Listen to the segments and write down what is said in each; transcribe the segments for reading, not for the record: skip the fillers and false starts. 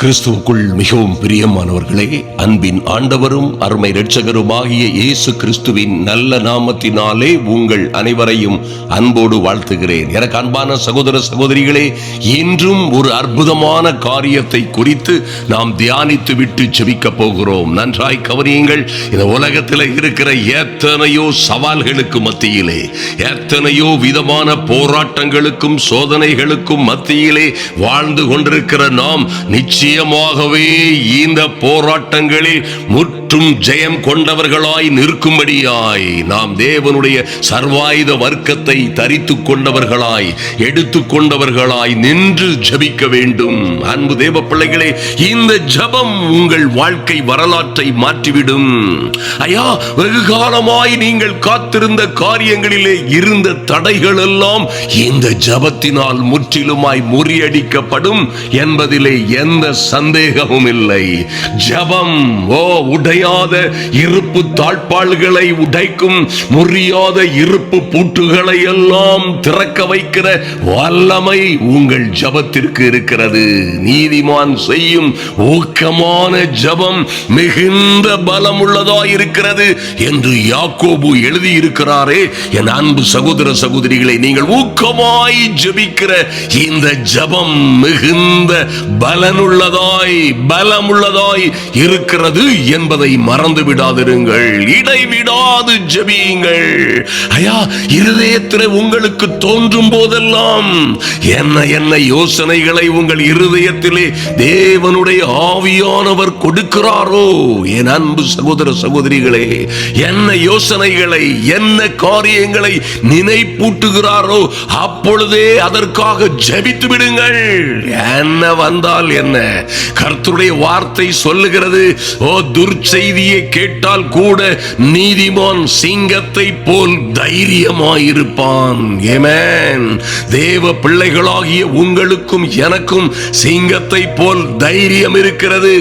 கிறிஸ்துவுக்குள் மிகவும் பிரியமானவர்களே, அன்பின் ஆண்டவரும் அருமை இரட்சகருமாகிய இயேசு கிறிஸ்துவின் நல்ல நாமத்தினாலே உங்கள் அனைவரையும் அன்போடு வாழ்த்துகிறேன். எனக்கு அன்பான சகோதர சகோதரிகளே, இன்றும் ஒரு அற்புதமான காரியத்தை குறித்து நாம் தியானித்து விட்டு ஜெபிக்க போகிறோம். நன்றாய் கவனியுங்கள். இந்த உலகத்தில் இருக்கிற எத்தனையோ சவால்களுக்கு மத்தியிலே, எத்தனையோ விதமான போராட்டங்களுக்கும் சோதனைகளுக்கும் மத்தியிலே வாழ்ந்து கொண்டிருக்கிற நாம் நிச்சயமாகவே இந்த போராட்டங்களில் முற்றும் ஜெயம் கொண்டவர்களாய் நிற்கும்படியாய் நாம் தேவனுடைய சர்வாயுத வர்க்கத்தை தரித்துக் கொண்டவர்களாய் எடுத்துக் கொண்டவர்களாய் நின்று ஜெபிக்க வேண்டும். அன்பு தேவ பிள்ளைகளே, இந்த ஜெபம் உங்கள் வாழ்க்கை வரலாற்றை மாற்றிவிடும். ஐயா, வெகு காலமாய் நீங்கள் காத்திருந்த காரியங்களிலே இருந்த தடைகள் எல்லாம் இந்த ஜெபத்தினால் முற்றிலுமாய் முறியடிக்கப்படும் என்பதிலே எந்த சந்தேகமும் இல்லை. ஜெபம் உடையாத இருப்பு தாழ்பாள்களை உடைக்கும், முறியாத இருப்பு பூட்டுகளை எல்லாம் திறக்க வைக்கிற வல்லமை உங்கள் ஜெபத்திற்கு இருக்கிறது. நீதிமான் செய்யும் ஊக்கமான ஜெபம் மிகுந்த பலம் உள்ளதாய் இருக்கிறது என்று யாக்கோபு எழுதியிருக்கிறாரே. என் அன்பு சகோதர சகோதரிகளை, நீங்கள் ஊக்கமாய் ஜெபிக்கிற இந்த ஜெபம் மிகுந்த பலமுள்ளதாய் இருக்கிறது என்பதை மறந்து விடாதிருங்கள். இடைவிடாது ஜெபியுங்கள். ஐயா, இருதயத்தில் உங்களுக்கு தோன்றும் போதெல்லாம் என்ன யோசனைகளை உங்கள் இருதயத்திலே தேவனுடைய ஆவியானவர் கொடுக்கிறாரோ, என் அன்பு சகோதர சகோதரிகளே, என்ன யோசனைகளை என்ன காரியங்களை நினைப்பூட்டுகிறாரோ அப்பொழுதே அதற்காக ஜெபித்து விடுங்கள். என்ன வந்தால் என்ன, கர்த்தருடைய வார்த்தை சொல்லுகிறது, துர்ச்செய்தியை கேட்டால் கூட நீதிமான் சிங்கத்தை போல் தைரியமாயிருப்பான். ஆமென். தேவ பிள்ளைகளாகிய உங்களுக்கும் எனக்கும் சிங்கத்தை போல் தைரியம் இருக்கிறது.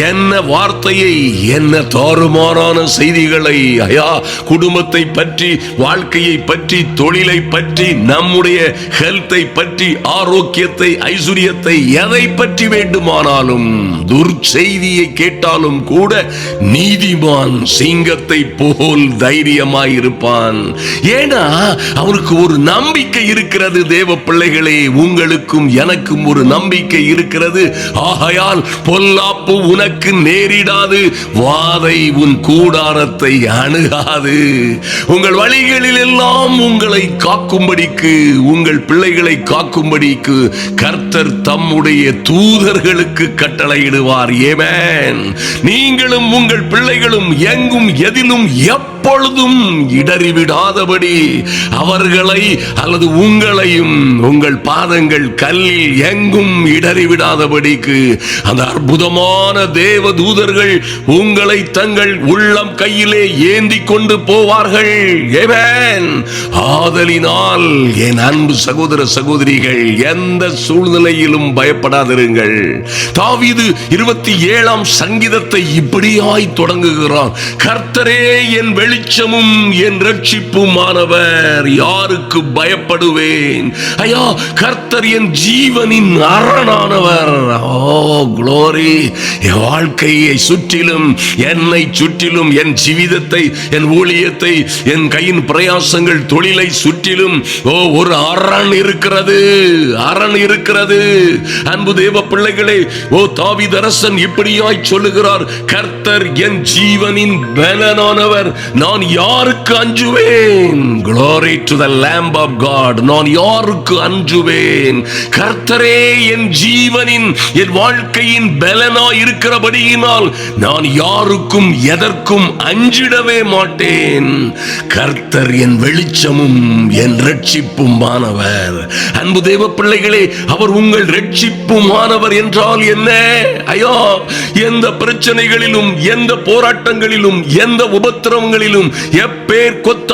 என்ன வார்த்தையை, என்ன தாறுமாறான செய்திகளை, ஐயா, குடும்பத்தை பற்றி, வாழ்க்கையை பற்றி, தொழிலை பற்றி, நம்முடைய ஹெல்த்தை பற்றி, ஆரோக்கியத்தை, ஐஸ்வர்யத்தை, எதை பற்றி வேண்டுமானாலும் துர்ச்செய்தியை கேட்டாலும் கூட நீதிமான் சிங்கத்தை போல் தைரியமாயிருப்பான். ஏன்னா அவனுக்கு ஒரு நம்பிக்கை இருக்கிறது. தேவ பிள்ளைகளே, உங்களுக்கும் எனக்கும் ஒரு நம்பிக்கை இருக்கிறது. ஆகையால் பொல்லாப்பு உனக்கு நேரிடாது, வாதை உன் கூடாரத்தை அணுகாது. உங்கள் வழிகளில் எல்லாம் உங்களை காக்கும்படிக்கு, உங்கள் பிள்ளைகளை காக்கும்படிக்கு கர்த்தர் தம்முடைய தூதர்களுக்கு கட்டளையிடுவார். ஆமென். நீங்களும் உங்கள் பிள்ளைகளும் எங்கும் எதிலும் எப்பொழுதும் இடறிவிடாதபடி அவர்களை அல்லது உங்களையும் உங்கள் பாதங்கள் கல்லில் எங்கும் இடறிவிடாதபடிக்கு அந்த அற்புதமான தேவ தூதர்கள் உங்களை தங்கள் உள்ளம் கையிலே ஏந்தி கொண்டு போவார்கள். ஆமென். ஆதலினால் என் அன்பு சகோதர சகோதரிகள், எந்த சூழ்நிலையிலும் பயப்படாதிருங்கள். தாவீது 27ஆம் சங்கீதத்தை இப்படியாய் தொடங்குகிறான். கர்த்தரே என் வெளிச்சமும் என் ரட்சிப்புமானவர், யாருக்கு பயப்படுவேன்? ஐயா, கர்த்தர் என் ஜீவனின் அரணானவர். க்ளோரி. என் வாழ்க்கையை சுற்றிலும், என்னை சுற்றிலும், என் ஜீவிதத்தை, என் ஊழியத்தை, என் கையின் பிரயாசங்கள், தொழிலை சுற்றிலும் ஒரு அரண் இருக்கிறது. அரண் இருக்கிறது. அன்பு தேவ பிள்ளைகளே, தாவீதரசன் இப்படியாய் சொல்லுகிறார், கர்த்தர் என் ஜீவனின் பலனானவர், நான் யாருக்கு அஞ்சுவேன்? Glory to the Lamb of God. நான் யாருக்கு அஞ்சுவேன்? கர்த்தரே என் ஜீவனின், என் வாழ்க்கையின் பலனாய் இருக்கிறபடியினால் நான் யாருக்கும் எதற்கும் அஞ்சிடவே மாட்டேன். கர்த்தர் என் வெளிச்சமும் என் ரட்சிப்புமானவர். அன்பு தேவ பிள்ளைகளே, அவர் உங்கள் ரட்சிப்புமானவர் என்றால் என்ன? ஐயா, எந்த பிரச்சனைகளிலும், எந்த போராட்டங்களிலும், எந்த உபத்திரவங்களிலும் சவால்களிலும் எப்பேர் கொத்த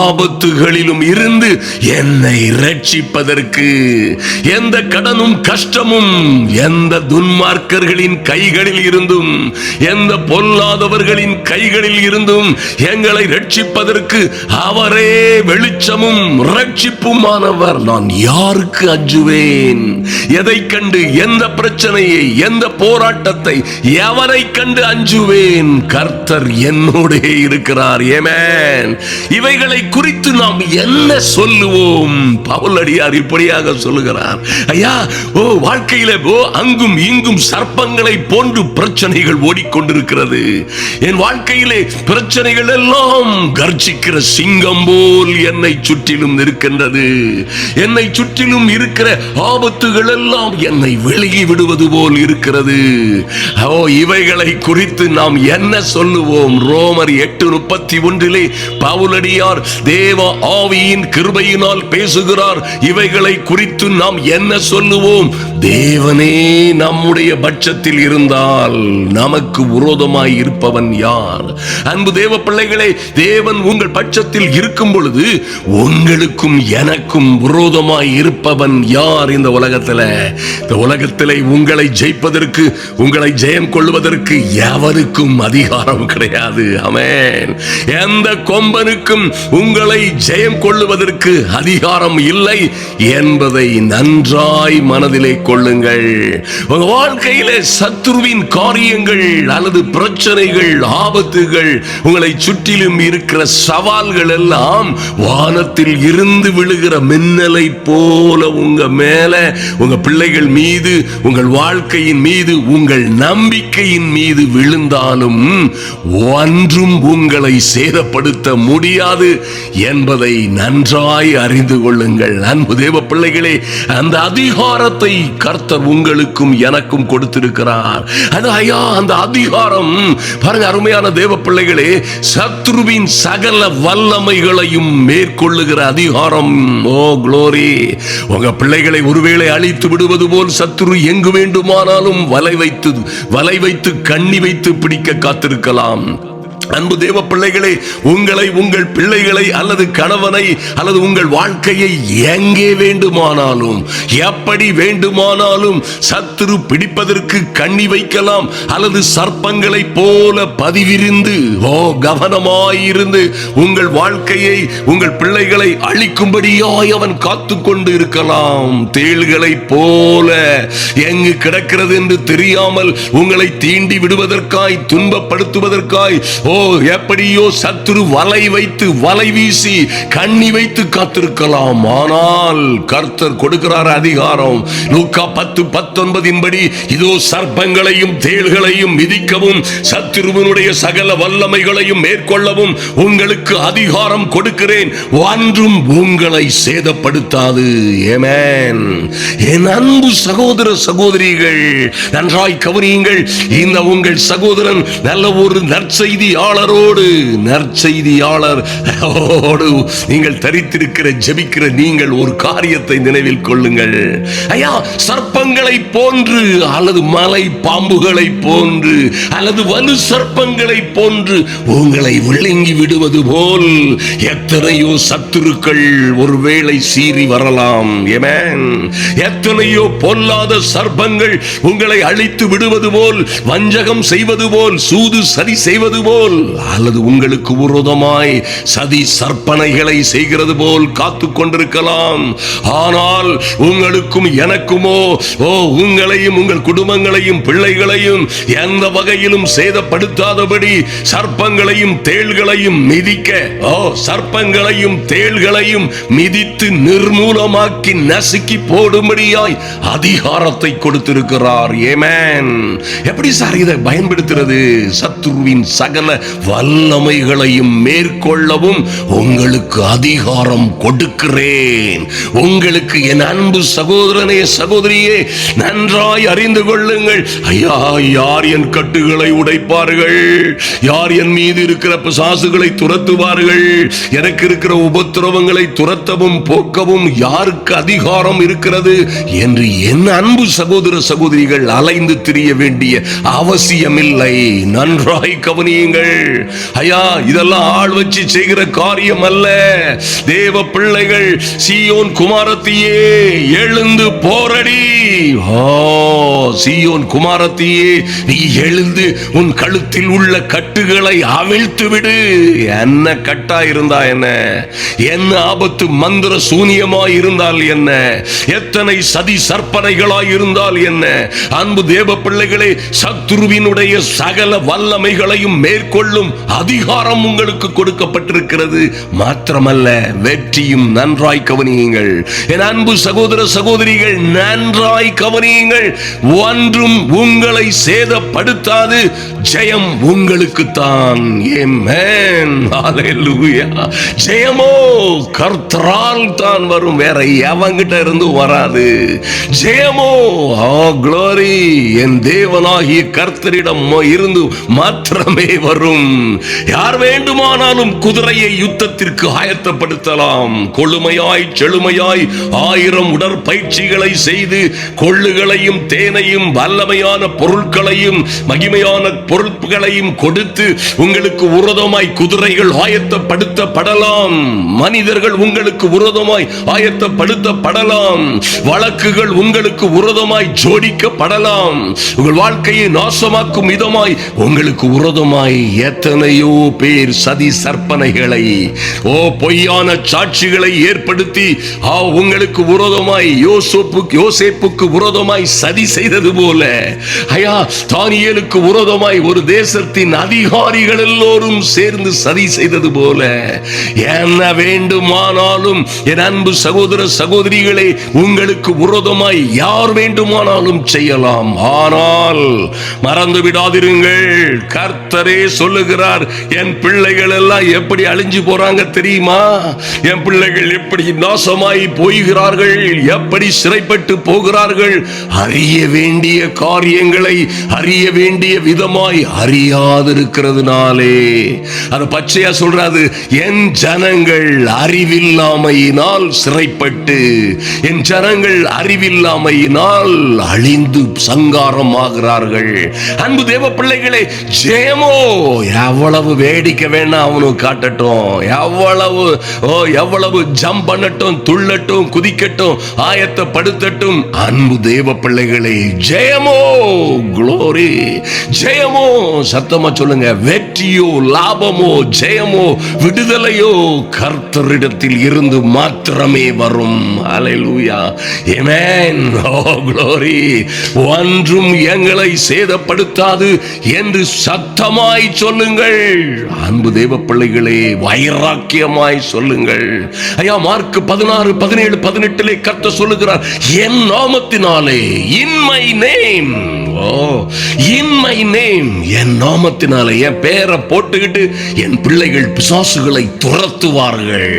ஆபத்துகளிலும் இருந்து என்னை ரட்சிப்பதற்கு, எந்த கடனும் கஷ்டமும் எந்த துன்மார்க்கர்களின் கைகளில் இருந்தும் எந்த பொல்லாதவர்களின் கைகளில் இருந்தும் எங்களை ரட்சிப்பதற்கு அவரே வெளிச்சமும் ரட்சிப்புமானவர். நான் யாருக்கு அஞ்சுவேன்? எதை கண்டு, எந்த பிரச்சனையை, எந்த போராட்டத்தை, எவரை கண்டு அஞ்சுவேன்? கர்த்தர் என்னோட இருக்கிறார். ஆமென். இவைகளை குறித்து நாம் என்ன சொல்லுவோம்? பவுலடியார் இப்படியாக சொல்லுகிறார். ஐயா, வாழ்க்கையில அங்கும் இங்கும் சர்ப்பங்களை போன்று பிரச்சனைகள் ஓடிக்கொண்டிருக்கிறது. என் வாழ்க்கையிலே பிரச்சனைகள் எல்லாம் கர்ஜிக்கிற சிங்கம் போல் என்னை சுற்றிலும் இருக்கின்றது. என்னை சுற்றிலும் இருக்கிற ஆபத்துகள் எல்லாம் என்னை வெளியே விடுவது போல் இருக்கிறது. இவைகளை குறித்து நாம் என்ன சொல்லுவோம்? ரோமர் 8:31 பவுலடியார் தேவ ஆவியின் கிருபையினால் பேசுகிறார். இவைகளை குறித்து நாம் என்ன சொல்லுவோம்? தேவனே நம்முடைய பட்சத்தில் இருந்தால் நமக்கு விரோதமாய் இருப்பவன் யார்? அன்பு தேவ பிள்ளைகளே, தேவன் உங்கள் பட்சத்தில் இருக்கும் பொழுது உங்களுக்கும் எனக்கும் விரோதமாய் இருப்பவன் யார்? இந்த உலகத்திலே உங்களை ஜெயிப்பதற்கு, உங்களை ஜெயம் கொள்வதற்கு எவருக்கும் அதிகாரம் கிடையாது. ஆமென். எந்த கொம்பனுக்கும் உங்களை ஜெயம் கொள்ளுவதற்கு அதிகாரம் இல்லை என்பதை நன்றாய் மனதிலே கொள்ளுங்கள். உங்க வாழ்க்கையிலே சத்துருவின் காரியங்கள் அல்லது பிரச்சனைகள், ஆபத்துகள், உங்களை சுற்றிலும் இருக்கிற சவால்கள் எல்லாம் வானத்தில் இருந்து விழுகிற மின்னலை போல உங்க மேல, உங்க பிள்ளைகள் மீது, உங்கள் வாழ்க்கையின் மீது, உங்கள் நம்பிக்கையின் மீது விழுந்தாலும் ஒன்றும் உங்களை சேதப்படுத்த முடியாது என்பதை நன்றாய் அறிந்து கொள்ளுங்கள். அன்பு தேவ பிள்ளைகளே, அந்த அதிகாரத்தை கர்த்தர் உங்களுக்கும் எனக்கும் கொடுத்திருக்கிறார். அந்த அதிகாரம் பாருங்க, அருமையான தேவ பிள்ளைகளே, சத்ருவின் சகல வல்லமைகளையும் மேற்கொள்ளுகிற அதிகாரம். ஓ க்ளோரி! உங்க பிள்ளைகளை ஒருவேளை அழித்து விடுவது போல் சத்ரு எங்கு வேண்டுமானாலும் வலை வைத்து கண்ணி வைத்து பிடிக்க காத்திருக்கலாம். அன்பு தேவ பிள்ளைகளே, உங்களை, உங்கள் பிள்ளைகளை அல்லது கணவனை அல்லது உங்கள் வாழ்க்கையை எங்கே வேண்டுமானாலும் எப்படி வேண்டுமானாலும் சத்துரு பிடிப்பதற்கு கண்ணி வைக்கலாம். அல்லது சர்ப்பங்களை போல பதிவிருந்து கவனமாயிருந்து உங்கள் வாழ்க்கையை, உங்கள் பிள்ளைகளை அழிக்கும்படியாய் அவன் காத்து கொண்டு இருக்கலாம். தேள்களை போல எங்கு கிடக்கிறது என்று தெரியாமல் உங்களை தீண்டி விடுவதற்காய், துன்பப்படுத்துவதற்காய் எப்படியோ சத்துரு வலை வீசி கண்ணி வைத்து காத்திருக்கலாம். ஆனால் கர்த்தர் கொடுக்கிறார் அதிகாரம். லூக்கா 10:19 இதோ சர்ப்பங்களையும் தேள்களையும் மிதிக்கவும் சத்துருவினுடைய சகல வல்லமைகளையும் மேற்கொள்ளவும் உங்களுக்கு அதிகாரம் கொடுக்கிறேன், ஒன்றும் உங்களை சேதப்படுத்தாது. ஆமென். என் அன்பு சகோதர சகோதரிகள், நன்றாய் கவனியுங்கள். இந்த உங்கள் சகோதரன் நல்ல ஒரு நற்செய்தியாளரோடு நீங்கள் தரித்திருக்கிற, ஜெபிக்கிற நீங்கள் ஒரு காரியத்தை நினைவில் கொள்ளுங்கள். ஐயா, சர்ப்பங்களை போன்று அல்லது மலை பாம்புகளை போன்று அல்லது வலு சர்ப்பங்களை போன்று உங்களை விழுங்கி விடுவது போல் எத்தனையோ சத்துருக்கள் ஒருவேளை சீறி வரலாம். எத்தனையோ பொல்லாத சர்ப்பங்கள் உங்களை அழித்து விடுவது போல், வஞ்சகம் செய்வது போல், சூது சரி செய்வது போல், அல்லது உங்களுக்கு விரோதமாய் சதி சற்பனைகளை செய்கிறது போல் காத்து கொண்டிருக்கலாம். ஆனால் உங்களுக்கும் எனக்குமோ உங்களையும் உங்கள் குடும்பங்களையும் பிள்ளைகளையும் எந்த வகையிலும் சேதப்படுத்தாதபடி சர்ப்பங்களையும் தேள்களையும் மிதிக்க, சர்ப்பங்களையும் தேள்களையும் மிதித்து நிர்மூலமாக்கி நசுக்கி போடும்படியாய் அதிகாரத்தை கொடுத்திருக்கிறார். ஆமென். எப்படி சார் இதை பயன்படுத்துறது? சத்துருவின் சகல வல்லமைகளையும் மேற்கொள்ளவும் உங்களுக்கு அதிகாரம் கொடுக்கிறேன். உங்களுக்கு என் அன்பு சகோதரனே, சகோதரியே, நன்றாய் அறிந்து கொள்ளுங்கள். ஐயா, யார் என் கட்டுகளை உடைப்பார்கள்? யார் என் மீது இருக்கிற பிசாசுகளை துரத்துவார்கள்? எனக்கு இருக்கிற உபத்திரவங்களை துரத்தவும் போக்கவும் யாருக்கு அதிகாரம் இருக்கிறது என்று என் அன்பு சகோதர சகோதரிகள் அலைந்து திரிய வேண்டிய அவசியமில்லை. நன்றாய் கவனியுங்கள். ஐயா, இதெல்லாம் ஆள் வச்சு செய்கிற காரியம் அல்ல. தேவ பிள்ளைகள், சீயோன் குமாரத்தியே எழுந்து போரடி. சீயோன் குமாரத்தியே, நீ எழுந்து உன் கழுத்தில் உள்ள கட்டுகளை அவிழ்த்து விடு. என்ன கட்டா இருந்தா என்ன, என்ன ஆபத்து மந்திர சூனியமாய் இருந்தால் என்ன, எத்தனை சதி சற்பனைகளாய் இருந்தால் என்ன, அன்பு தேவ பிள்ளைகளே, சத்துருவினுடைய சகல வல்லமைகளையும் மேற்கொள்ளும் அதிகாரம் உங்களுக்கு கொடுக்கப்பட்டிருக்கிறது. மாத்திரமல்ல, வெற்றியும். நன்றாய் கவனியுங்கள் என் அன்பு சகோதர சகோதரிகள், நன்றாய் கவனியுங்கள். ஒன்றும் உங்களை சேதப்படுத்தாது. ஜெயம் உங்களுக்கு தான். ஆமென், ஹல்லேலூயா. ஜெயமோ கர்த்தரால் தான் வரும், வேற எவங்கிட்ட இருந்து வராது. ஜெயமோ க்ளோரி என் தேவனாகிய கர்த்தரிடம் இருந்து மாத்திரமே வரும். யார் வேண்டுமானாலும் குதிரையை யுத்தத்திற்கு ஆயத்தப்படுத்தலாம். கொழுமையாய் செழுமையாய் 1000 உடற்பயிற்சிகளை செய்து கொள்ளுகளையும் தேனையும் வல்லமையான பொருட்களையும் மகிமையான பொருட்களையும் கொடுத்து உங்களுக்கு விரோதமாய் குதிரைகள் ஆயத்தப்படுத்தப்படலாம். மனிதர்கள் உங்களுக்கு விரோதமாய் ஆயத்தப்படுத்தப்படலாம். வழக்குகள் உங்களுக்கு விரோதமாய் ஜோடிக்கப்படலாம். உங்கள் வாழ்க்கையை நாசமாக்கும் விதமாய் உங்களுக்கு விரோதமாய் எத்தனையோ பேர் சதி சற்பனைகளை, பொய்யான சாட்சிகளை ஏற்படுத்தி உங்களுக்கு விரோதமாய் யோசேப்புக்கு விரோதமாய் சதி செய்தது போல, ஐயா, தானியேலுக்கு விரோதமாய் ஒரு தேசத்தின் அதிகாரிகள் எல்லோரும் சேர்ந்து சதி செய்தது போல, என்ன வேண்டுமானாலும் என் அன்பு சகோதர சகோதரிகளே, உங்களுக்கு விரோதமாய் யார் வேண்டுமானாலும் செய்யலாம். ஆனால் மறந்து விடாதிருங்கள், கர்த்தரே சொல்லுகிறார், என் பிள்ளைகள் எல்லாம் எப்படி அழிஞ்சு போறாங்க தெரியுமா? என் பிள்ளைகள் எப்படி நாசமாய் போகிறார்கள், எப்படி சிறைப்பட்டு போகிறார்கள்? அறிய வேண்டிய காரியங்களை அறிய வேண்டிய விதமாய் அறியாதிருக்கிறதுனாலே. அது பச்சையா சொல்றாது, என் ஜனங்கள் அறிவில்லாமையினால் சிறைப்பட்டு, என் ஜனங்கள் அறிவில்லாமையினால் அழிந்து சங்காரம் ஆகிறார்கள். அன்பு தேவ பிள்ளைகளே, ஜெயமோ எவ்வளவு வேடிக்கை வேணா அவனுக்கு காட்டட்டும், எவ்வளவு ஜம்ப் பண்ணட்டும், துள்ளட்டும், குதிக்கட்டும், ஆயத்தப்படுத்தட்டும். அன்பு தேவ பிள்ளைகளே, ஜெயமோ க்ளோரி, ஜெயமோ, சத்தமா சொல்லுங்க, வெற்றியோ லாபமோ ஜெயமோ விடுதலையோ கர்த்தரிடத்தில் இருந்து மாத்திரமே வரும். ஹல்லேலூயா, ஆமென், க்ளோரி. ஒன்றும் எங்களை சேதப்படுத்தாது என்று சத்தமாய் சொல்லுங்கள். அன்பு தேவ பிள்ளைகளே, வைராக்கியமாய் சொல்லுங்கள். ஐயா, மார்க் 16, 17, 18 கர்த்தர் சொல்லுகிறார், என் நாமத்தினாலே, in my name, in my name, என் நாமத்தினாலே, என் பேரை போட்டுக்கிட்டு என் பிள்ளைகள் பிசாசுகளை துரத்துவார்கள்.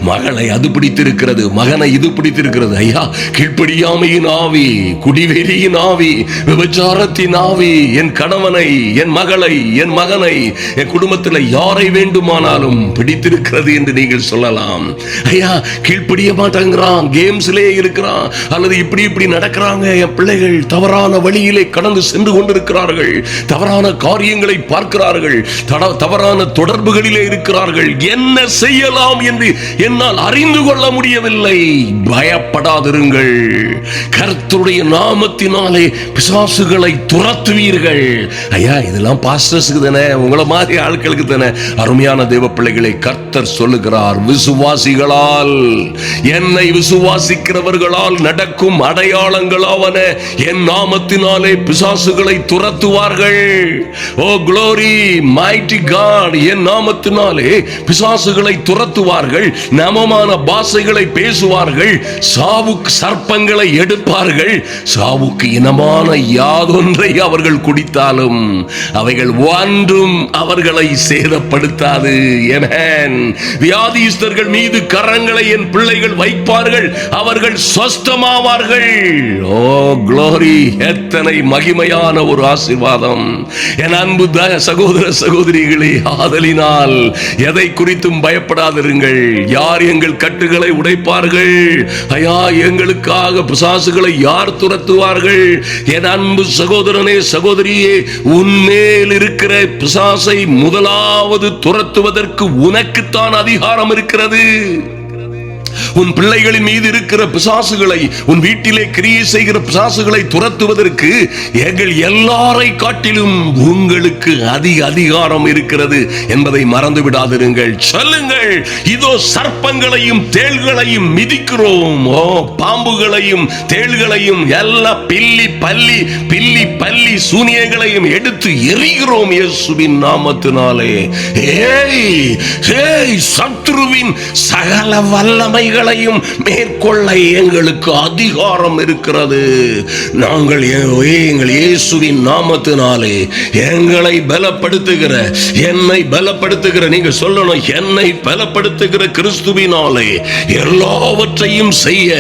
மகளை அது பிடித்திருக்கிறது, மகனை இது பிடித்திருக்கிறது. ஐயா, கீழ்ப்படியாமையின் ஆவி, குடிவெறியின் ஆவி, விபச்சாரத்தின் ஆவி என் கணவனை, என் மகளை, என் மகனை, என் குடும்பத்தில் யாரை வேண்டுமானாலும் பிடித்திருக்கிறது என்று நீங்கள் சொல்லலாம். ஐயா, கீழ்ப்படிய மாட்டேங்கிறான், கேம்ஸ்லே இருக்கிறான், அல்லது இப்படி நடக்கிறாங்க, என் பிள்ளைகள் தவறான வழியிலே கடந்து சென்று கொண்டிருக்கிறார்கள், தவறான காரியங்களை பார்க்கிறார்கள், தவறான தொடர்புகளிலே இருக்கிறார்கள். என்ன செய்யலாம் என்று என்னால் அறிந்து கொள்ள முடியவில்லை. பயப்படாதிருங்கள், கர்த்தருடைய நாமத்தினாலே பிசாசுகளை துரத்துவீர்கள். ஐயா, இதெல்லாம் பாஸ்டர்ஸ்க்கு தானே, உங்களை மாதிரி ஆட்களுக்கு தானே. அருமையான தேவ பிள்ளைகளை, கர்த்தர் சொல்லுகிறார், விசுவாசிகளால், என்னை விசுவாசிக்கிறவர்களால் நடக்கும் அடையாளங்களாவன, என் நாமத்தினாலே பிசாசுகளை துரத்துவார்கள். ஓ க்ளோரி, மைட்டி காட், என் நாமத்தினாலே பிசாசுகளை துரத்துவார்கள், நமமான பாஷைகளை பேசுவார்கள், சாவுக்கு சர்ப்பங்களை எடுப்பார்கள், சாவுக்கு இனமான யாதொன்றை அவர்கள் குடித்தாலும் அவைகள் ஒன்றும் அவர்களை சேதப்படுத்தாது. வியாதிஸ்தர்கள் மீது கரங்களை என் பிள்ளைகள் வைப்பார்கள், அவர்கள் சொஸ்தமாவார்கள். ஓ க்ளோரி, எத்தனை மகிமையான ஒரு ஆசீர்வாதம். ஆசீர்வாதம். என் அன்பு சகோதர சகோதரிகளே, ஆதலினால் எதை குறித்தும் பயப்படாதிருங்கள். யார் எங்கள் கட்டுகளை உடைப்பார்கள்? ஐயா, எங்களுக்காக பிசாசுகளை யார் துரத்துவார்கள்? என் அன்பு சகோதரனே, சகோதரியே, உன்மேல் இருக்கிற பிசாசை முதலாவது துரத்துவதற்கு உனக்குத்தான் அதிகாரம் இருக்கிறது. உன் பிள்ளைகளின் மீது இருக்கிற பிசாசுகளை, உன் வீட்டிலே கிரியை செய்கிற பிசாசுகளை துரத்துவதற்கு எங்கள் எல்லாரை காட்டிலும் உங்களுக்கு அதிகாரம் இருக்கிறது என்பதை மறந்து விடாதிருங்கள். சொல்லுங்கள், இதோ சர்ப்பங்களையும் தேள்களையும் மிதிக்கிறோம். பாம்புகளையும் தேள்களையும் எல்லா பில்லி பல்லி சூனியங்களையும் எடுத்து எறிகிறோம் இயேசுவின் நாமத்தினாலே. சத்ருவின் சகல வல்லமைகளையும் மேற்கொள்ள எங்களுக்கு அதிகாரம் இருக்கிறது. நாங்கள் எங்கள் இயேசுவின் நாமத்தினாலே எங்களை பலப்படுத்துகிற, என்னை பலப்படுத்துகிற, நீங்க சொல்லணும், என்னை பலப்படுத்துகிற கிறிஸ்துவினாலே எல்லாவற்றையும் செய்ய,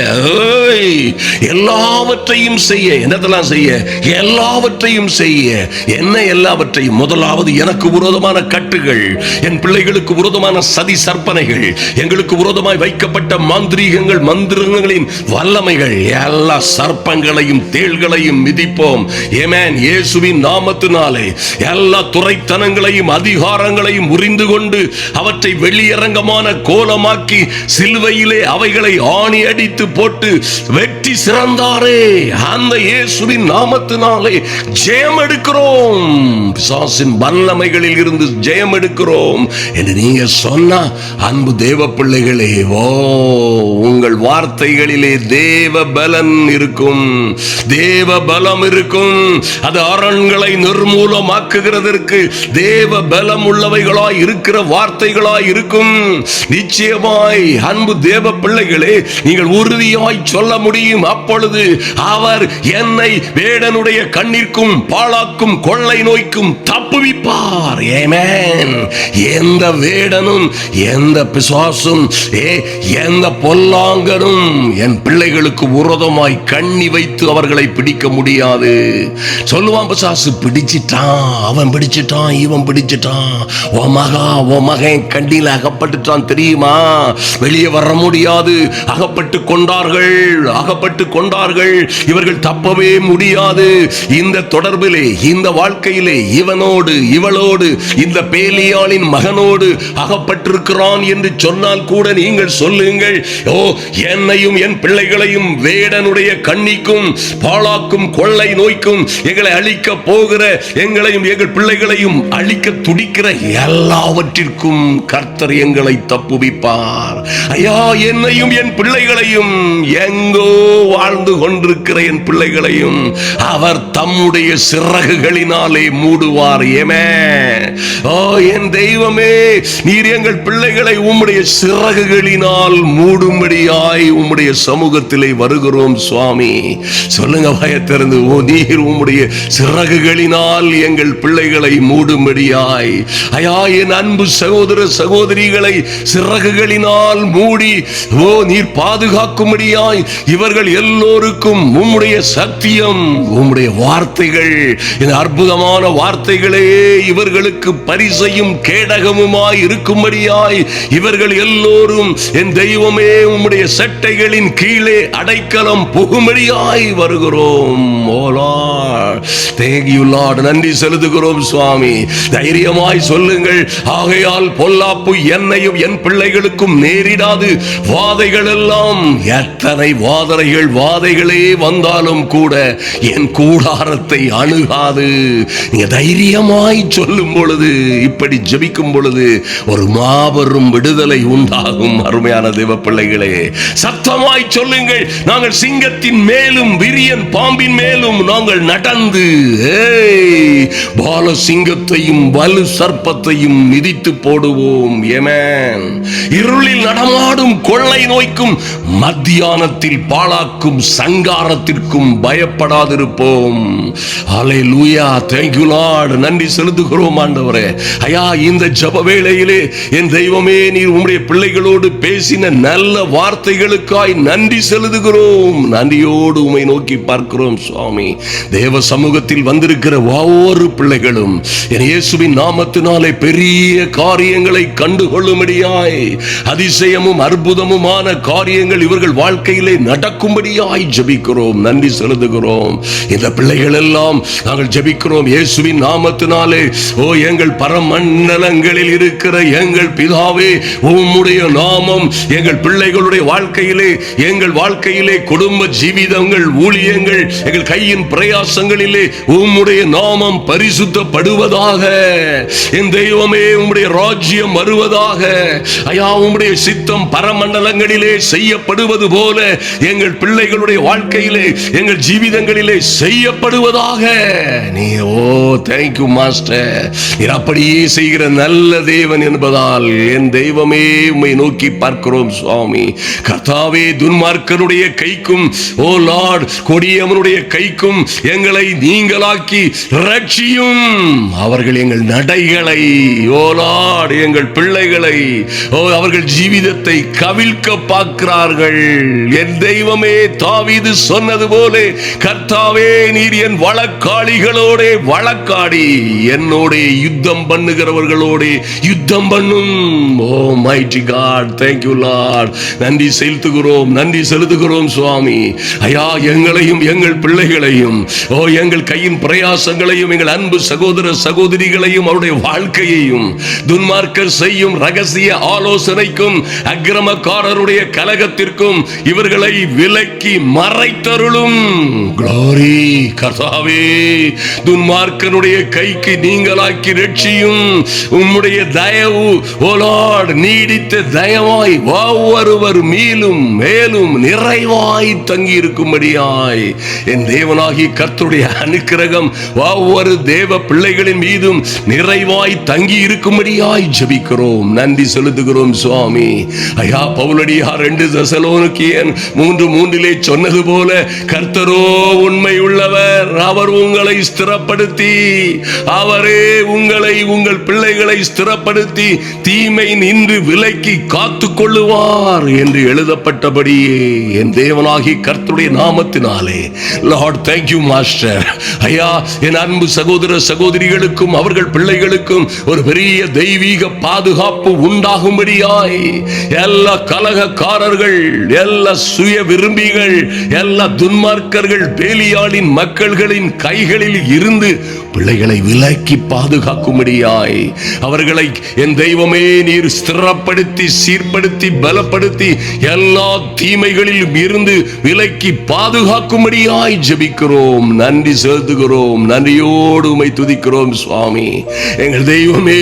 எல்லாவற்றையும் செய்ய, என்னதெல்லாம் செய்ய? எல்லாவற்றையும் செய்ய. என்ன எல்லாவற்றையும்? முதலாவது, எனக்கு விரோதமான கட்டுகள், என் பிள்ளைகளுக்கு விரோதமான சதி சற்பனைகள், எங்களுக்கு விரோதமாய் வைக்கப்பட்ட மாந்திரீகங்கள், மந்திரங்களின் வல்லமைகள், எல்லா சர்ப்பங்களையும் தேள்களையும் மிதிப்போம். ஆமென். இயேசுவின் நாமத்தினாலே எல்லா துரைத்தனங்களையும் அதிகாரங்களையும் உரிந்து கொண்டு அவற்றை வெளியரங்கமான கோலமாக்கி சிலுவையிலே அவைகளை ஆணி அடித்து போட்டு வெற்றி சிறந்தாரே, அந்த இயேசுவின் நாமத்தினாலே ஜெயம் எடுக்கிறோம். பிசாசின் வல்லமைகளில் இருந்து ஜெயம் எடுக்கிறோம் என்று நீங்க சொன்னா, அன்பு தேவ பிள்ளைகளே, உங்கள் வார்த்தைகளிலே தேவ பலன் இருக்கும், தேவ பலம் இருக்கும். அது அரண்களை நிர்மூலமாக்குகிறதற்கு தேவ பலம் உள்ளவைகளாய் இருக்கிற வார்த்தைகளாய் இருக்கும். நிச்சயமாய் அன்பு தேவ பிள்ளைகளே, நீங்கள் உறுதியாய் சொல்ல முடியும். அப்பொழுது அவர் என்னை வேடனுடைய கண்ணிற்கும் பாழாக்கும் கொள்ளை நோய்க்கும் தப்புவிப்பார். ஆமென். எந்த வேடனும், எந்த பிசாசும், எந்த பொல்லாங்கனும் என் பிள்ளைகளுக்கு விரோதமாய் கண்ணி வைத்து அவர்களை பிடிக்க முடியாது. சொல்லுவான் பிசாசு, பிடிச்சிட்டான், அவன் பிடிச்சிட்டான், இவன் பிடிச்சிட்டான், ஓ மகன் கண்ணில அகப்பட்டுட்டான் தெரியுமா, வெளியே வர முடியாது, அகப்பட்டு கொண்டார்கள், இவர்கள் தப்பவே முடியாது. இந்த தொடர்பிலே, இந்த வாழ்க்கையிலே இவனோடு இவளோடு இந்த பேலியாளின் மகனோடு அகப்பட்டிருக்கிறான் என்று சொன்னால் கூட நீங்கள் சொல்லுங்கள், என்னையும் என் பிள்ளைகளையும் வேடனுடைய கண்ணிக்கும் பாழாக்கும் கொள்ளை நோய்க்கும் எங்களை அழிக்க போகிற, எங்களையும் எங்கள் பிள்ளைகளையும் அழிக்க துடிக்கிற எல்லாவற்றிற்கும் கர்த்தர் எங்களை தப்புவிப்பார். ஐயா, என்னையும் என் பிள்ளைகளையும், எங்கோ வாழ்ந்து கொண்டிருக்கிற என் பிள்ளைகளையும் அவர் தம்முடைய சிறகுகளினாலே மூடுவார். என் தெய்வமே, நீர் எங்கள் பிள்ளைகளை உம்முடைய சிறகுகளினால் மூடும்படியாய் உம்முடைய சமூகத்திலே வருகிறோம் சுவாமி. சொல்லுங்க பயத்திறந்து, நீர் உம்முடைய சிறகுகளினால் எங்கள் பிள்ளைகளை மூடும்படியாய். ஐயா, என் அன்பு சகோதர சகோதரிகளை சிறகுகளினால் மூடி நீர் பாதுகாக்கும்படியாய் இவர்கள் எல்லோருக்கும் உம்முடைய சத்தியம், உம்முடைய வார்த்தைகள், இந்த அற்புதமான வார்த்தைகளே இவர்களுக்கு பரிசையும் கேடகமுமாய் இருக்கும்படியாய் இவர்கள் எல்லோரும் என் தெய்வமே உம்முடைய சட்டைகளின் கீழே அடைக்கலம் புகும்படியாய் வருகிறோம். ஓ லார்ட், thank you Lord, நன்றி செலுத்துகிறோம் சுவாமி. தைரியமாய் சொல்லுங்கள், ஆகையால் பொல்லாப்பு என்னையும் என் பிள்ளைகளுக்கும் நேரிடாது. வாதைகள் எல்லாம், எத்தனை வாதைகளே வந்தாலும் கூட என் கூடாரத்தை அணுகாது. நீங்க தைரியமாய் சொல்லும் பொழுது, இப்படி ஜெபிக்கும் பொழுது ஒரு மாபெரும் விடுதலை உண்டாகும். அருமையான தேவ பிள்ளைகளே, சத்தமாய் சொல்லுங்கள், நாங்கள் சிங்கத்தின் மேலும் விரியன் பாம்பின் மேலும் நாங்கள் நடந்து பால சிங்கத்தையும் வலு சர்ப்பத்தையும் மிதித்து போடுவோம். ஆமென். இருளில் நடமாடும் கொள்ளை நோய்க்கும் மத்தியானத்தில் பாழாக்கும் சங்காரத்திற்கும் பயப்படாதிருப்போம். ஹல்லேலூயா. Thank you Lord. நன்றி செலுத்துகிறோம் ஆண்டவரே. ஐயா, இந்த ஜப வேளையிலே என் தெய்வமே, நீர் உம்முடைய பிள்ளைகளோடு பேசின நல்ல வார்த்தைகளுக்காய் நன்றி செலுத்துகிறோம். நன்றியோடு உம்மை நோக்கி பார்க்கிறோம் சுவாமி. தேவ சமூகத்தில் வந்திருக்கிற ஒவ்வொரு பிள்ளைகளும் என் இயேசுவின் நாமத்தினாலே பெரிய காரியங்களை கண்டுகொள்ளும்படியாய், அதிசயமும் அற்புதமுமான காரியங்கள் இவர்கள் வாழ்க்கையிலே நடக்கும்படியாய் ஜெபிக்கிறோம். நன்றி செலுத்துகிறோம். இந்த பிள்ளைகள் எல்லாம் நாங்கள் ஜெபிக்கிறோம் இயேசுவின் நாமத்தினாலே. ஓ எங்கள் பரமண்டலங்களில் இருக்கிற எங்கள் பிதாவே, உம்முடைய நாமம் எங்கள் பிள்ளைகளுடைய வாழ்க்கையிலே, எங்கள் வாழ்க்கையிலே, குடும்ப ஜீவிதங்கள், ஊழியங்கள், எங்கள் கையின் பிரயாசங்களிலே உம்முடைய நாமம் பரிசுத்தப்படுவதாக. என் தெய்வமே, உம்முடைய ராஜ்யம் வருவதாக. ஐயா, உம்முடைய சித்தம் பரமண்டலங்களிலே செய்யப்படுவது போல எங்கள் பிள்ளைகளுடைய வாழ்க்கையிலே, எங்கள் ஜீவிதங்களிலே செய்யப்படுவதாக. நீ தேங்க்யூ மாஸ்டர், நீர் அப்படியே செய்கிற நல்ல தேவன் என்பதால் என் தெய்வமே உம்மை நோக்கி பார்க்கிறோம் சுவாமி. கர்த்தாவே, துன்மார்க்கனுடைய கைக்கும், ஓ லார்ட், கொடியவனுடைய கைக்கும் எங்களை நீங்களாக்கி ரட்சியும். அவர்கள் எங்கள் நடைகளை, ஓ லார்ட், எங்கள் பிள்ளைகளை, ஓ அவர்கள் ஜீவிதத்தை கவிழ்க்க பார்க்கிறார்கள். என் தெய்வமே, தாவீது சொன்னது போல கர்த்தாவே, நீர் என் வழக்காளிகளோட வழக்காடி என்னோட யுத்தம் பண்ணுகிறவர்களோட யுத்தம் பண்ணும். Oh mighty God, thank you Lord. நன்றி செலுத்துகிறோம், நன்றி செலுத்துகிறோம் சுவாமி. ஐயா, எங்களையும் எங்கள் பிள்ளைகளையும், ஓ எங்கள் கையின் பிரயாசங்களையும், எங்கள் அன்பு சகோதர சகோதரிகளையும், அவருடைய வாழ்க்கையையும் துன்மார்க்கர் செய்யும் ரகசிய ஆலோசனைக்கும், அக்கிரமக்காரருடைய கலகத்திற்கும் இவர்களை விலக்கி மறைத்தருளும். க்ளோரி கர்த்தாவே, துன்மார்க்கனுடைய கைக்கு நீங்களாக்கி ரட்சியும். உம்முடைய தயவு, ஓ லார்ட், நீடித்த தயவாய் ஒவ்வொருவர் மேலும் மேலும் நிறைவாய் தங்கி இருக்கும்படியாய் என் தேவனாகி கர்த்தருடைய அனுக்கிரகம் ஒவ்வொரு தேவ பிள்ளைகளின் மீதும் நிறைவாய் தங்கி இருக்கும்படியாய் ஜெபிக்கிறோம். நன்றி செலுத்துகிறோம் சுவாமி. ஐயா, பவுலடியார் 2 தெசலோனிக்கேயர் 3:3 சொன்னது போல, கர்த்தரோ உண்மை உள்ளவர், அவர் உங்களை ஸ்திரப்படுத்தி, அவரே உங்களை, உங்கள் பிள்ளைகளை ஸ்திரப்படுத்தி தீமை நின்று விலக்கி காத்து கொள்ளுவார் என்று எழுதப்பட்டபடியே என் தேவனாகி கர்த்தருடைய நாமத்தினாலே, லார்ட் தேங்க்யூ மாஸ்டர். ஐயா, என் அன்பு சகோதர சகோதரிகளுக்கும் அவர்கள் பிள்ளைகளுக்கும் ஒரு பெரிய தெய்வீக பாதுகாப்பு உண்டாகும்படியாய் எல்லா கலகக்காரர்கள், எல்லா சுய விரும்பிகள், எல்லா துன்மார்க்கர்கள், பேலியாளின் மக்கள்களின் கைகளில் இருந்து பிள்ளைகளை விலக்கி பாதுகாக்கும்படியாய் அவர்களை என் தெய்வமே நீர் ஸ்திரப்படுத்தி, சீர்படுத்தி, பலப்படுத்தி எல்லா தீமைகளிலும் இருந்து விலக்கி பாதுகாக்கும்படியாய் ஜெபிக்கிறோம். நன்றி செலுத்துகிறோம், நன்றியோடு உம்மை துதிக்கிறோம் சுவாமி. எங்கள் தெய்வமே,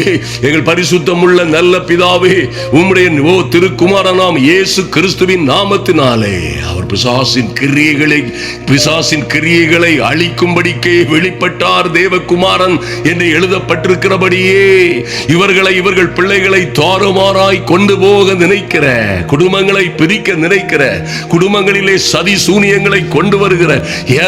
எங்கள் பரிசுத்தமுள்ள நல்ல பிதாவே, உம்முடைய திருக்குமாரனாம் இயேசு கிறிஸ்துவின் நாமத்தினாலே அவர் பிசாசின் கிரியைகளை அழிக்கும்படிக்கே வெளிப்பட்டார் தேவகுமாரன் என்று எழுதப்பட்டிருக்கிறபடியே இவர்கள் பிள்ளைகளை தாறுமாறாய் கொண்டு போக நினைக்கிற, குடும்பங்களை பிரிக்க நினைக்கிற, குடும்பங்களிலே சதி சூனியங்களை கொண்டு வருகிற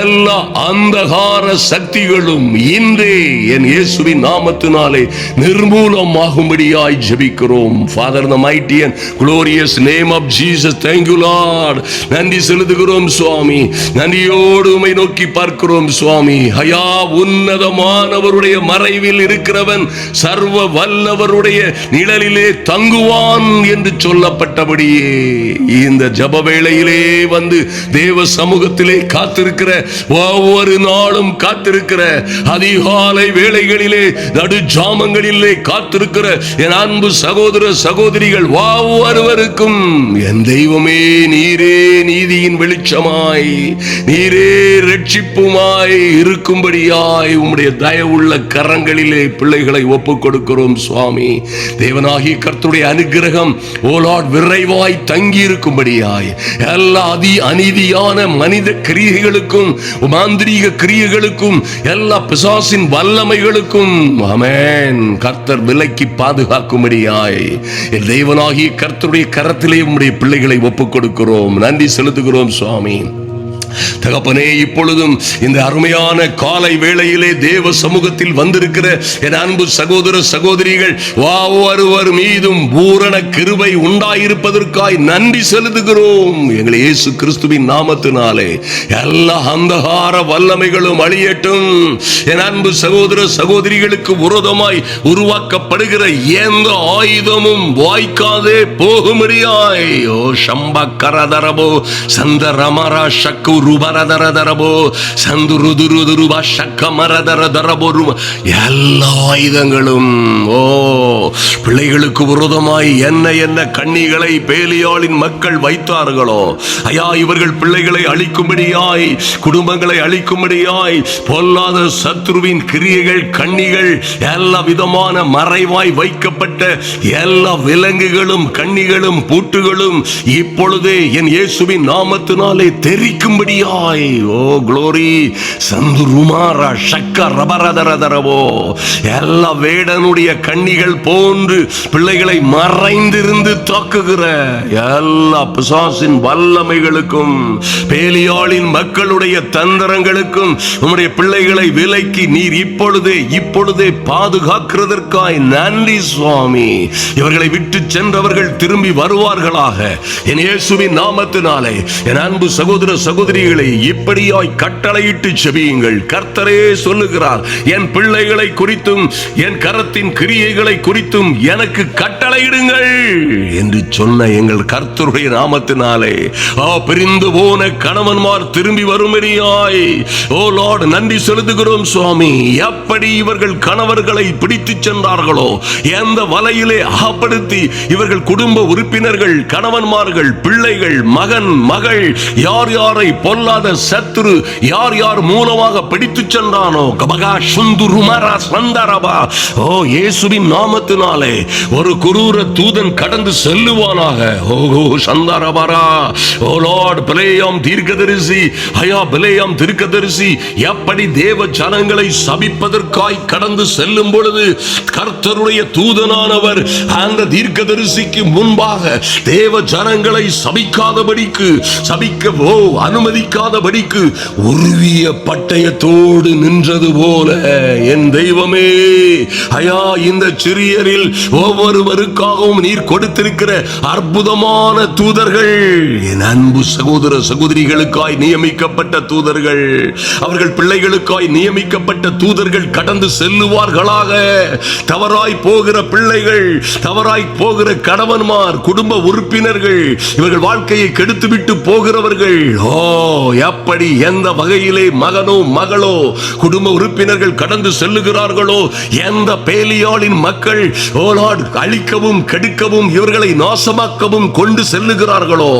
எல்லா அந்தகார சக்திகளும் இன்றே என் இயேசுவின் நாமத்தினாலே நிர்மூலமாகும்படியாய் ஜெபிக்கிறோம். Father, in the mighty and glorious name of Jesus, thank you Lord. நன்றி செலுத்துகிறோம் சுவாமி. நன்றியோடு உம்மை நோக்கி பார்க்கிறோம் சுவாமி. ஐயா, உன்னதமானவருடைய மறைவில் இருக்கிறவன் சர்வ வல்லவருடைய நிழலிலே தங்குவான் என்று சொல்லப்பட்டபடியே இந்த ஜப வேளையிலே வந்து தேவ சமூகத்திலே காத்திருக்கிற, ஒவ்வொரு நாளும் காத்திருக்கிற, அதிகாலை வேளைகளிலே நடு ஜாமங்களிலே காத்திருக்கிற என் அன்பு சகோதர சகோதரிகள் ஒவ்வொருவருக்கும் என் தெய்வமே நீரே நீதியின் வெளிச்சமாய், நீரே ரட்சிப்புமாய் இருக்கும்படியாய் உம்முடைய தயவுள்ள கரங்களிலே பிள்ளைகளை ஒப்புக் கொடுக்கிறோம் சுவாமி. தேவனாகி கர்த்தருடைய அனுக்கிரகம் ஓ லார்ட் விரைவாய் தங்கி இருக்கும்படியாய் எல்லா அநீதியான மனித கிரியைகளுக்கும், மாந்திரீக கிரியைகளுக்கும், எல்லா பிசாசின் வல்லமைகளுக்கும் ஆமென் கர்த்தர் விலக்கி பாதுகாக்கும்படியாய் என் தேவனாகி கர்த்தருடைய கரத்திலே உம்முடைய பிள்ளைகளை ஒப்புக் கொடுக்கிறோம். நன்றி செலுத்துகிறோம் சுவாமி. தகப்பனே, இப்பொழுதும் இந்த அருமையான காலை வேளையிலே தேவ சமூகத்தில் வந்திருக்கிற என் அன்பு சகோதர சகோதரிகள் ஒவ்வொருவர் மீதும் பூரண கிருபை உண்டாயிருப்பதற்காய் நன்றி செலுத்துகிறோம். எங்கள் இயேசு கிறிஸ்துவின் நாமத்தினாலே எல்லா அந்தகார வல்லமைகளும் அழியட்டும். என் அன்பு சகோதர சகோதரிகளுக்கு விரோதமாய் உருவாக்கப்படுகிற எந்த ஆயுதமும் வாய்க்காதே போகும்படியாய் ஓ சம்ப கரதரபோ சந்த ரமரா சக்கு ருபரதரதரபோ சந்து ருதுருதுருபா சக்க மரதரதரபோ எல்லா ஆயுதங்களும் பிள்ளைகளுக்கு விரோதமாய் என்ன கண்ணிகளை பேலியாளின் மக்கள் வைத்தார்களோ ஐயா, இவர்கள் பிள்ளைகளை அழிக்கும்படியாய், குடும்பங்களை அழிக்கும்படியாய் பொல்லாத சத்ருவின் கிரியைகள், கண்ணிகள், எல்லா விதமான மறைவாய் வைக்கப்பட்ட எல்லா விலங்குகளும் கண்ணிகளும் பூட்டுகளும் இப்பொழுதே என் இயேசுவின் நாமத்தினாலே தெரிக்கும்படியாய் ஓ க்ளோரி சந்துருமாரா சக்க ரபரதரதரவோ எல்லா வேடனுடைய கண்ணிகள் போன்று பிள்ளைகளை மறைந்திருந்து தாக்குகிற எல்லா பிசாசின் வல்லமைகளுக்கும் பேலியாளின் மக்களுடைய தந்திரங்களுக்கும் உம்முடைய பிள்ளைகளை விலக்கி நீர் இப்பொழுதே பாதுகாக்கிறதற்காய் நன்றி சுவாமி. இவர்களை விட்டு சென்றவர்கள் திரும்பி வருவார்களாக என் இயேசுவின் நாமத்தினாலே. என் அன்பு சகோதர சகோதரிகளை இப்படியாய் கட்டளையிட்டு செபியுங்கள். கர்த்தரே சொல்லுகிறார், என் பிள்ளைகளை குறித்தும் என் கரத்தின் கிரியைகளை குறித்தும் எனக்கு கட்டளையிடுங்கள் என்று சொன்ன எங்கள் கர்த்தருடைய நாமத்தினாலே பிரிந்து போன கணவன்மார் திரும்பி வரும்படியாய் ஓ லார்ட் நன்றி செலுத்துகிறோம் சுவாமி. எப்படி இவர்கள் கணவர்களை பிடித்து சென்றார்களோ, எந்த வலையிலே அகப்படுத்தி இவர்கள் குடும்ப உறுப்பினர்கள், கணவன்மார்கள், பிள்ளைகள், மகன், மகள், யார் யாரை பொல்லாத சத்துரு யார் யார் மூலமாக பிடித்து சென்றானோ கபகா சுந்துருமரா சந்தரபா ஓ இயேசுவின் நாமத்தினாலே ஒரு குரூர தூதன் கடந்து செல்லுவானாக. ஓ சந்தரபரா ஓ லார்ட் பிலேயாம் தீர்க்கதரிசி ஐயா பிலேயாம் தீர்க்கதரிசி எப்படி தேவ ஜனங்களை சபிப்பதற்காய் கடந்து செல்லும் பொழுது கர்த்தருடைய தூதனானவர் அந்த தீர்க்கதரிசிக்கு முன்பாக தேவ ஜனங்களை சபிக்காதபடிக்கு அனுமதிக்காதபடிக்கு உருவிய பட்டயத்தோடு நின்றது போல என் தெய்வமே ஐயா, இந்த சிறியரில் ஒவ்வொருவருக்காகவும் நீர் கொடுத்திருக்கிற அற்புதமான தூதர்கள், என் அன்பு சகோதர சகோதரிகளுக்காய் நியமிக்கப்பட்ட தூதர்கள், அவர்கள் பிள்ளைகளுக்காய் நியமிக்கப்பட்ட தூதர்கள் கடந்து செல்லுவார்களாக. தவறாய் போகிற பிள்ளைகள், தவறாய் போகிற கணவன்மார், குடும்ப உறுப்பினர்கள், இவர்கள் வாழ்க்கையை கெடுத்துவிட்டு போகிறவர்கள் எப்படி எந்த வகையிலே மகனோ மகளோ குடும்ப உறுப்பினர்கள் கடந்து செல்லுகிறார்களோ, எந்த பேலியாளின் மக்கள் அழிக்கவும் கெடுக்கவும் இவர்களை நாசமாக்கவும் கொண்டு செல்லுகிறார்களோ,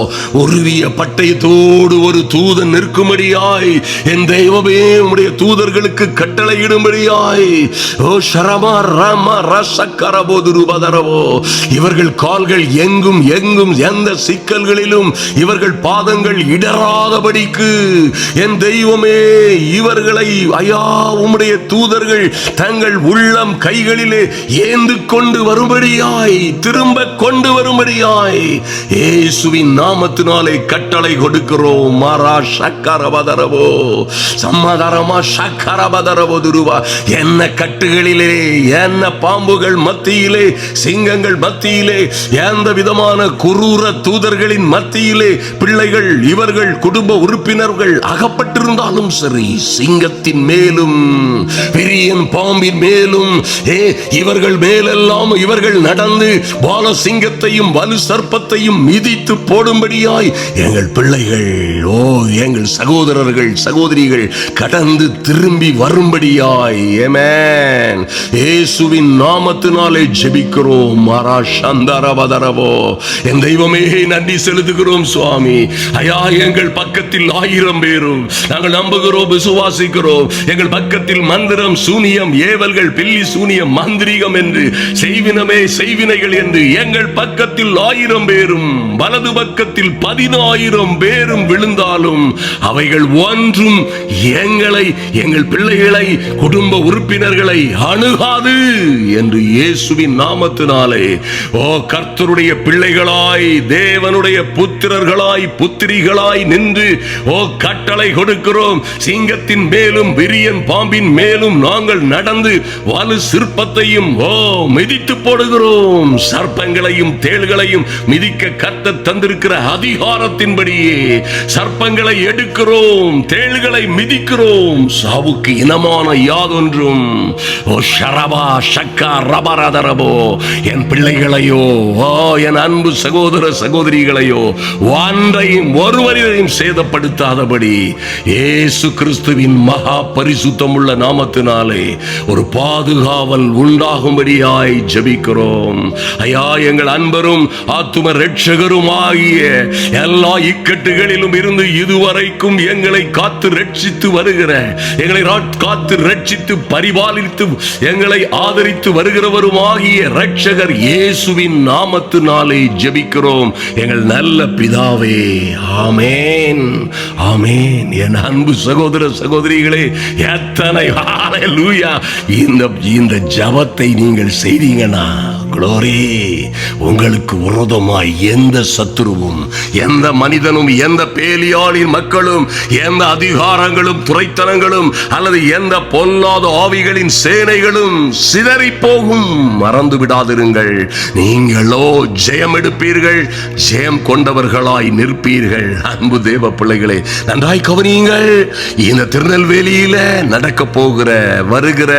உருவிய பட்டயத்தோடு ஒரு தூதன் நிற்கும்படியாய் என் தெய்வமே உம்முடைய தூதர்களுக்கு கட்டளையிடும்படியாய் ஓ ஷரமா ராமா ரசக்கரபோதுருபதரவோ இவர்கள் கால்கள் எங்கும் எந்த சிக்கல்களிலும் இவர்கள் பாதங்கள் இடராதபடிக்கு என் தெய்வமே இவர்களை ஐயா உம்முடைய தூதர்கள் தங்கள் உள்ளம் கைகளிலே ஏந்து கொண்டு வரும்படியாய், திரும்ப கொண்டு வரும்படியாய் இயேசுவின் நாமத்தினாலே கட்டளை கொடுக்கிறோம். மாரா சக்கரபதரவோ சம்மதரமா சக்கரபதரவோ துருவா என்ன கட்டுகளிலே, என்ன பாம்புகள் மத்தியிலே, சிங்கங்கள் மத்தியிலே, எந்த விதமான குரூர தூதர்களின் மத்தியிலே பிள்ளைகள் இவர்கள் குடும்ப உறுப்பினர்கள் அகப்பட்டிருந்தாலும் சரி, சிங்கத்தின் மேலும் பெரியன் பாம்பின் மேலும் இவர்கள் மேலெல்லாம் இவர்கள் நடந்து பால சிங்கத்தையும் வலு சர்ப்பத்தையும் மிதித்து போடும்படியாய் எங்கள் பிள்ளைகள் எங்கள் சகோதரர்கள் சகோதரிகள் கடந்து திரும்பி வரும்படியாய் ஆமென் இயேசுவின் நாமத்தினாலே ஜெபிக்கிறோம். மாரா சந்தரபதரவோ என் தெய்வமே நன்றி செலுத்துகிறோம் சுவாமி. ஐயா எங்கள் பக்கத்தில் 1000 பேரும் நாங்கள் நம்புகிறோம், விசுவாசிக்கிறோம். எங்கள் பக்கத்தில் மந்திரம், சூனியம், ஏவல்கள், பில்லி சூனியம், மந்திரிகம் என்று செய்வினமே செய்வினைகள் என்று எங்கள் பக்கத்தில் 1000 பேரும் வலது பக்கத்தில் 10000 பேரும் விழுந்தாலும் அவைகள் ஒன்றும் எங்களை, எங்கள் பிள்ளைகளை, குடும்ப உறுப்பினர்களை அணுகாது என்று இயேசுவின் நாமத்தினாலே கர்த்தருடைய பிள்ளைகளாய், தேவனுடைய புத்திரர்களாய், புத்திரிகளாய் நின்று கட்டளை கொடுக்கிறோம். சிங்கத்தின் மேலும் விரியன் பாம்பின் மேலும் நாங்கள் நடந்து வலு சிற்பத்தையும் மிதித்து போடுகிறோம். சர்ப்பங்களையும் தேள்களையும் மிதிக்க கர்த்தர் தந்திருக்கிற அதிகாரத்தின்படியே சர்ப்பங்களை எடுக்கிறோம், தேள்களை மிதிக்கிறோம். சாவுக்கு இனமான யாதொன்றும் என் பிள்ளைகளையோ என் அன்பு சகோதர சகோதரிகளையோ ஒருவரையும் சேதப்படுத்தாதபடி இயேசு கிறிஸ்துவின் மகா பரிசுத்தமுள்ள நாமத்தினாலே ஒரு பாதுகாவல் உண்டாகும்படியாய் ஜெபிக்கிறோம். ஐயா, எங்கள் அன்பரும் ஆத்தும ரட்சகரும் ஆகிய எல்லா இக்கட்டுகளிலும் இருந்து இதுவரைக்கும் எங்களை காத்து ரட்சித்து வருகிற, எங்களை காத்து ரட்சித்து பரிபாலித்து எங்களை ஆதரித்து வருகிறவரும் ஆகிய ரட்சகர் இயேசுவின் நாமத்தினாலே ஜெபிக்கிறோம் எங்கள் நல்ல பிதாவே. ஆமென், ஆமென். என் அன்பு சகோதர சகோதரிகளே, எத்தனை ஹல்லேலூயா இந்த ஜெபத்தை நீங்கள் செய்தீங்கன்னா, குளோரி, உங்களுக்கு விரோதமாய் எந்த சத்துருவும், எந்த மனிதனும், எந்த பேலியாளின் மக்களும், எந்த அதிகாரங்களும் துரைத்தனங்களும் அல்லது எந்த பொல்லாத ஆவிகளின் சேனைகளும் சிதறி போகும். மறந்து விடாதிருங்கள். நீங்களோ ஜெயம் எடுப்பீர்கள், ஜெயம் கொண்டவர்களாய் நிற்பீர்கள். அன்பு தேவ பிள்ளைகளே, நன்றாய் கவனியுங்கள். இந்த திருநெல்வேலியில நடக்க போகிற வருகிற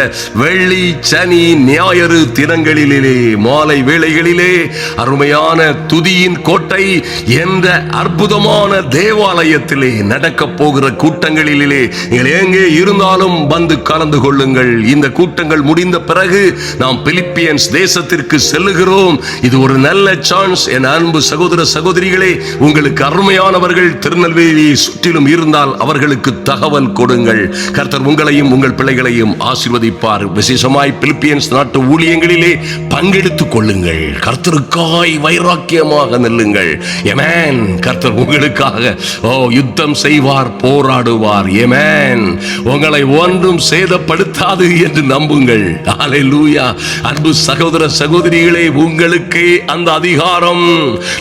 வெள்ளி, சனி, ஞாயிறு தினங்களிலே மாலை வேளைகளிலே அருமையான துதியின் கோட்டை என்ற அற்புதமான தேவாலயத்திலே நடக்க போகிற கூட்டங்களிலே நீங்கள் எங்கே இருந்தாலும் வந்து கலந்து கொள்ளுங்கள். இந்த கூட்டங்கள் முடிந்த பிறகு நாம் பிலிப்பியன்ஸ் தேசத்திற்கு செல்லுகிறோம். இது ஒரு நல்ல சான்ஸ். என் அன்பு சகோதர சகோதரிகளே, உங்களுக்கு அருமையானவர்கள் திருநெல்வேலியை சுற்றிலும் இருந்தால் அவர்களுக்கு தகவல் கொடுங்கள். கர்த்தர் உங்களையும் உங்கள் பிள்ளைகளையும் ஆசீர்வதிப்பார். விசேஷமாய் பிலிப்பியன்ஸ் நாட்டு ஊழியங்களிலே பங்கெடுத்துக் கொள்ளுங்கள். கர்த்தருக்காய் வைராக்கியமாக நில்லுங்கள். ஆமென். கர்த்தர் உங்களுக்காக யுத்தம் செய்வார், போராடுவார். ஆமென். உங்களை ஒன்றும் சேதப்படுத்தாது என்று நம்புங்கள். ஹல்லேலூயா. அன்பு சகோதர சகோதரிகளே, உங்களுக்கே அந்த அதிகாரம்,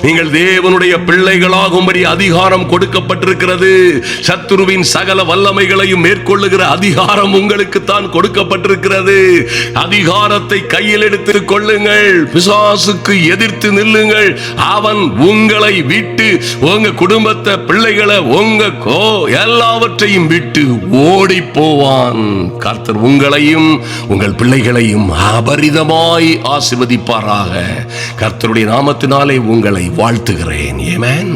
நீங்கள் தேவனுடைய பிள்ளைகளாகும்படி அதிகாரம் கொடுக்கப்பட்டிருக்கிறது. சத்துருவின் சகல வல்லமைகளையும் மேற்கொள்ளுகிற அதிகாரம் உங்களுக்கு தான் கொடுக்கப்பட்டிருக்கிறது. அதிகாரத்தை கையில் எடுத்துக் கொள்ளுங்கள். பிசாசுக்கு எதிர்த்து நில்லுங்கள். அவன் உங்களை விட்டு, உங்க குடும்பத்தை, பிள்ளைகளை, உங்க எல்லாவற்றையும் விட்டு ஓடி போவான். கர்த்தர் உங்களையும் உங்கள் பிள்ளைகளையும் அபரிதமாய் ஆசீர்வதிப்பாராக. கர்த்தருடைய நாமத்தினாலே உங்களை வாழ்த்துகிறேன். ஆமென்.